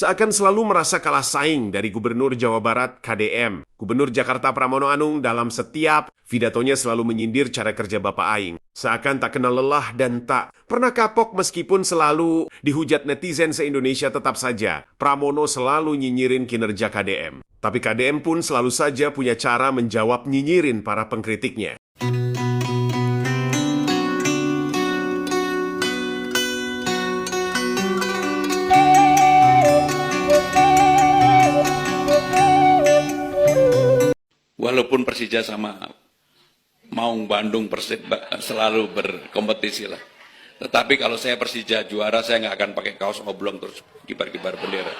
seakan selalu merasa kalah saing dari Gubernur Jawa Barat KDM. Gubernur Jakarta Pramono Anung dalam setiap pidatonya selalu menyindir cara kerja Bapak Aing. Seakan tak kenal lelah dan tak pernah kapok meskipun selalu dihujat netizen se-Indonesia. Tetap saja Pramono selalu nyinyirin kinerja KDM. Tapi KDM pun selalu saja punya cara menjawab nyinyirin para pengkritiknya. Walaupun Persija sama Maung Bandung Persib selalu berkompetisi lah. Tetapi kalau saya Persija juara, saya nggak akan pakai kaos oblong terus kibar-kibar bendera.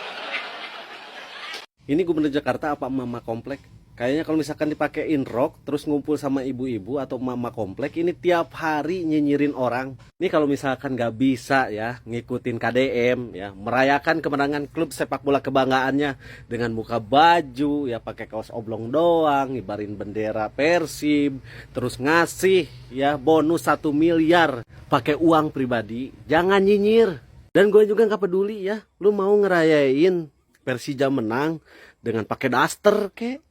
Ini Gubernur Jakarta apa mama komplek? Kayaknya kalau misalkan dipakein rok terus ngumpul sama ibu-ibu atau mama komplek, ini tiap hari nyinyirin orang. Ini kalau misalkan nggak bisa ya ngikutin KDM ya, merayakan kemenangan klub sepak bola kebanggaannya dengan buka baju ya pakai kaos oblong doang, ngibarin bendera Persib, terus ngasih ya bonus 1 miliar pakai uang pribadi. Jangan nyinyir. Dan gue juga nggak peduli ya, lu mau ngerayain Persija menang dengan pakai daster kek,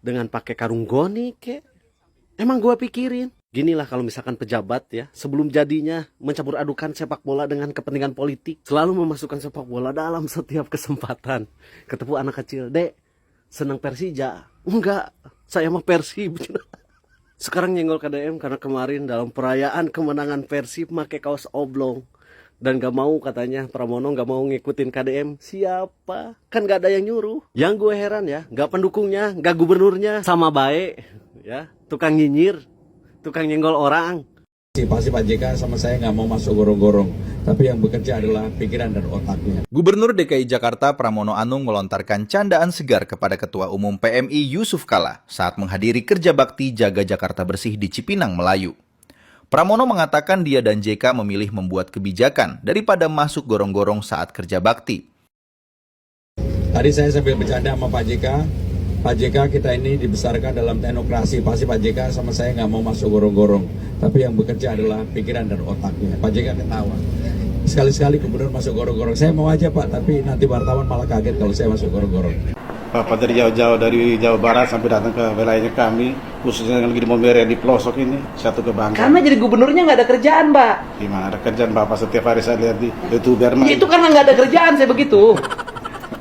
dengan pakai karung goni kek. Emang gue pikirin. Ginilah kalau misalkan pejabat ya, sebelum jadinya mencampur adukan sepak bola dengan kepentingan politik, selalu memasukkan sepak bola dalam setiap kesempatan. Ketemu anak kecil, "Dek, senang Persija?" "Enggak, saya mah Persib." Sekarang nyenggol KDM karena kemarin dalam perayaan kemenangan Persib pakai kaos oblong. Dan gak mau katanya Pramono gak mau ngikutin KDM. Siapa? Kan gak ada yang nyuruh. Yang gue heran ya, gak pendukungnya, gak gubernurnya, sama baik ya, tukang nyinyir, tukang nyenggol orang. Pasti Pak JK sama saya nggak mau masuk gorong-gorong, tapi yang bekerja adalah pikiran dan otaknya. Gubernur DKI Jakarta Pramono Anung melontarkan candaan segar kepada Ketua Umum PMI Yusuf Kala saat menghadiri kerja bakti Jaga Jakarta Bersih di Cipinang, Melayu. Pramono mengatakan dia dan JK memilih membuat kebijakan daripada masuk gorong-gorong saat kerja bakti. Tadi saya sambil bercanda sama Pak JK, Pak JK kita ini dibesarkan dalam teknokrasi, pasti Pak JK sama saya nggak mau masuk gorong-gorong, tapi yang bekerja adalah pikiran dan otaknya. Pak JK ketawa. Sekali-sekali gubernur masuk gorong-gorong, saya mau aja Pak, tapi nanti wartawan malah kaget kalau saya masuk gorong-gorong. Bapak dari jauh-jauh dari Jawa Barat sampai datang ke wilayahnya kami, khususnya yang lagi di Mombere di pelosok ini, satu kebanggaan. Karena jadi gubernurnya nggak ada kerjaan, Pak. Gimana ada kerjaan Bapak setiap hari saya lihat di YouTuber. Ya, itu karena nggak ada kerjaan saya begitu.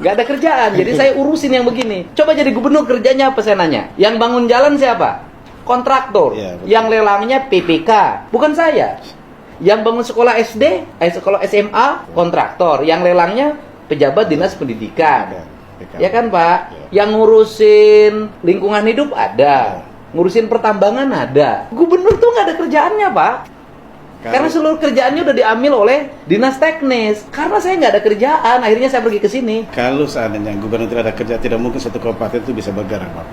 Nggak ada kerjaan, jadi saya urusin yang begini. Coba jadi gubernur kerjanya apa saya nanya? Yang bangun jalan siapa? Kontraktor. Ya, yang lelangnya PPK, bukan saya. Yang bangun sekolah SD, sekolah SMA, kontraktor. Yang lelangnya pejabat dinas pendidikan. Ya kan Pak? Yang ngurusin lingkungan hidup ada, ngurusin pertambangan ada. Gubernur tuh nggak ada kerjaannya Pak. Karena seluruh kerjaannya udah diambil oleh dinas teknis. Karena saya nggak ada kerjaan, akhirnya saya pergi ke sini. Kalau seandainya gubernur tidak ada kerja, tidak mungkin satu kabupaten itu bisa bergerak, Pak.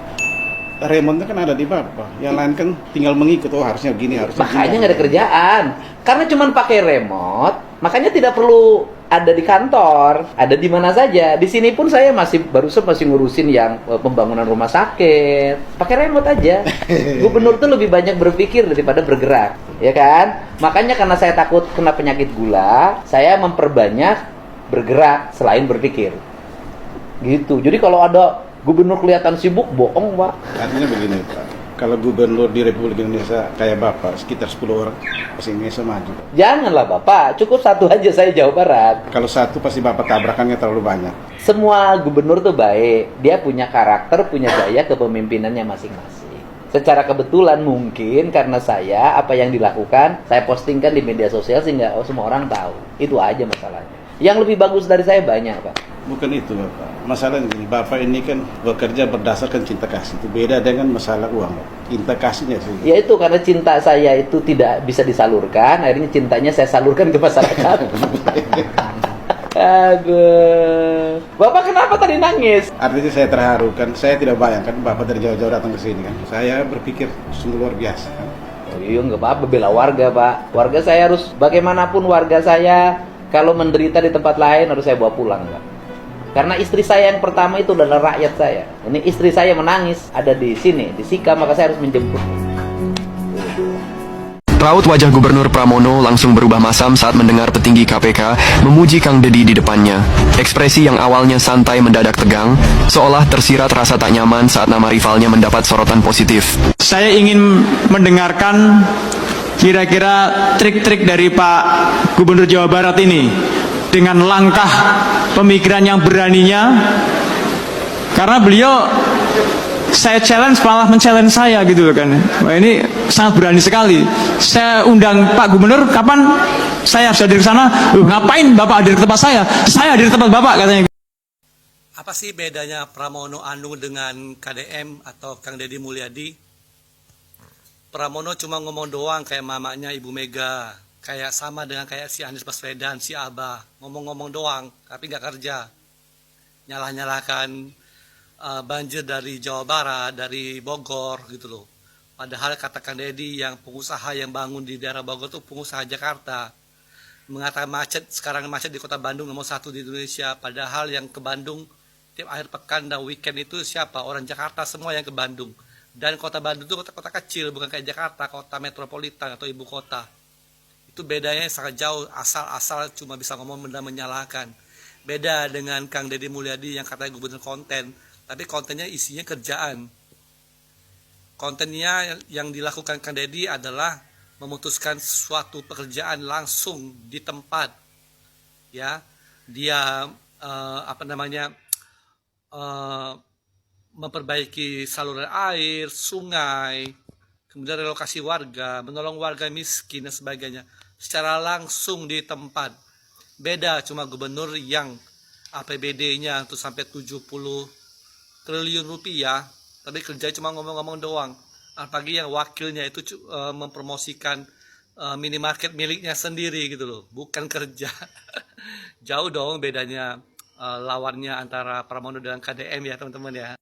Remontnya kan ada di Bapak, yang lain kan tinggal mengikut, oh harusnya gini, harusnya makanya gini. nggak ada kerjaan. Karena cuma pakai remote, makanya tidak perlu ada di kantor, ada di mana saja. Di sini pun saya masih ngurusin yang pembangunan rumah sakit. Pakai remote aja. Gubernur tuh lebih banyak berpikir daripada bergerak, ya kan? Makanya karena saya takut kena penyakit gula, saya memperbanyak bergerak selain berpikir. Gitu. Jadi kalau ada gubernur kelihatan sibuk, bohong, Pak. Artinya begini, Pak. Kalau gubernur di Republik Indonesia kayak Bapak, sekitar 10 orang, pasti Indonesia maju. Janganlah Bapak, cukup satu aja, saya Jawa Barat. Kalau satu pasti Bapak tabrakannya terlalu banyak. Semua gubernur tuh baik, dia punya karakter, punya gaya kepemimpinannya masing-masing. Secara kebetulan mungkin karena saya, apa yang dilakukan, saya postingkan di media sosial sehingga semua orang tahu. Itu aja masalahnya. Yang lebih bagus dari saya banyak, Pak. Bukan itu Bapak. Masalahnya gini, Bapak ini kan bekerja berdasarkan cinta kasih. Itu beda dengan masalah uang. Cinta kasihnya sih. Ya itu karena cinta saya itu tidak bisa disalurkan, akhirnya cintanya saya salurkan ke masyarakat. Aduh. Bapak kenapa tadi nangis? Artinya saya terharu kan. Saya tidak bayangkan Bapak dari jauh-jauh datang ke sini kan. Saya berpikir sungguh luar biasa kan. Oh, iya nggak apa-apa, bela warga Pak. Warga saya harus, bagaimanapun warga saya kalau menderita di tempat lain harus saya bawa pulang Pak. Karena istri saya yang pertama itu adalah rakyat saya. Ini istri saya menangis ada di sini, di Sika, maka saya harus menjemput. Raut wajah Gubernur Pramono langsung berubah masam saat mendengar petinggi KPK memuji Kang Deddy di depannya. Ekspresi yang awalnya santai mendadak tegang, seolah tersirat rasa tak nyaman saat nama rivalnya mendapat sorotan positif. Saya ingin mendengarkan kira-kira trik-trik dari Pak Gubernur Jawa Barat ini dengan langkah pemikiran yang beraninya, karena beliau saya challenge malah men-challenge saya gitu loh kan. Wah, ini sangat berani sekali. Saya undang Pak Gubernur, kapan saya harus hadir ke sana? Ngapain Bapak hadir ke tempat saya? Saya hadir ke tempat Bapak, katanya. Apa sih bedanya Pramono Anung dengan KDM atau Kang Deddy Mulyadi? Pramono cuma ngomong doang kayak mamanya Ibu Mega. Kayak sama dengan kayak si Anies Baswedan, si Abah. Ngomong-ngomong doang, tapi nggak kerja. Nyalah-nyalahkan banjir dari Jawa Barat, dari Bogor gitu loh. Padahal kata Kang Deddy yang pengusaha yang bangun di daerah Bogor itu pengusaha Jakarta. Mengatakan macet, sekarang macet di kota Bandung nomor 1 di Indonesia. Padahal yang ke Bandung tiap akhir pekan dan weekend itu siapa? Orang Jakarta semua yang ke Bandung. Dan kota Bandung itu kota-kota kecil, bukan kayak Jakarta, kota metropolitan atau ibu kota. Itu bedanya sangat jauh, asal-asal cuma bisa ngomong dan menyalahkan. Beda dengan Kang Deddy Mulyadi yang katanya gubernur konten, tapi kontennya isinya kerjaan. Kontennya yang dilakukan Kang Deddy adalah memutuskan suatu pekerjaan langsung di tempat. Ya, dia memperbaiki saluran air, sungai, kemudian relokasi warga, menolong warga miskin dan sebagainya secara langsung di tempat. Beda cuma gubernur yang APBD-nya tuh sampai 70 triliun rupiah, tapi kerja cuma ngomong-ngomong doang. Apalagi yang wakilnya itu mempromosikan minimarket miliknya sendiri gitu loh, bukan kerja. Jauh dong bedanya lawannya antara Pramono dan KDM ya teman-teman ya.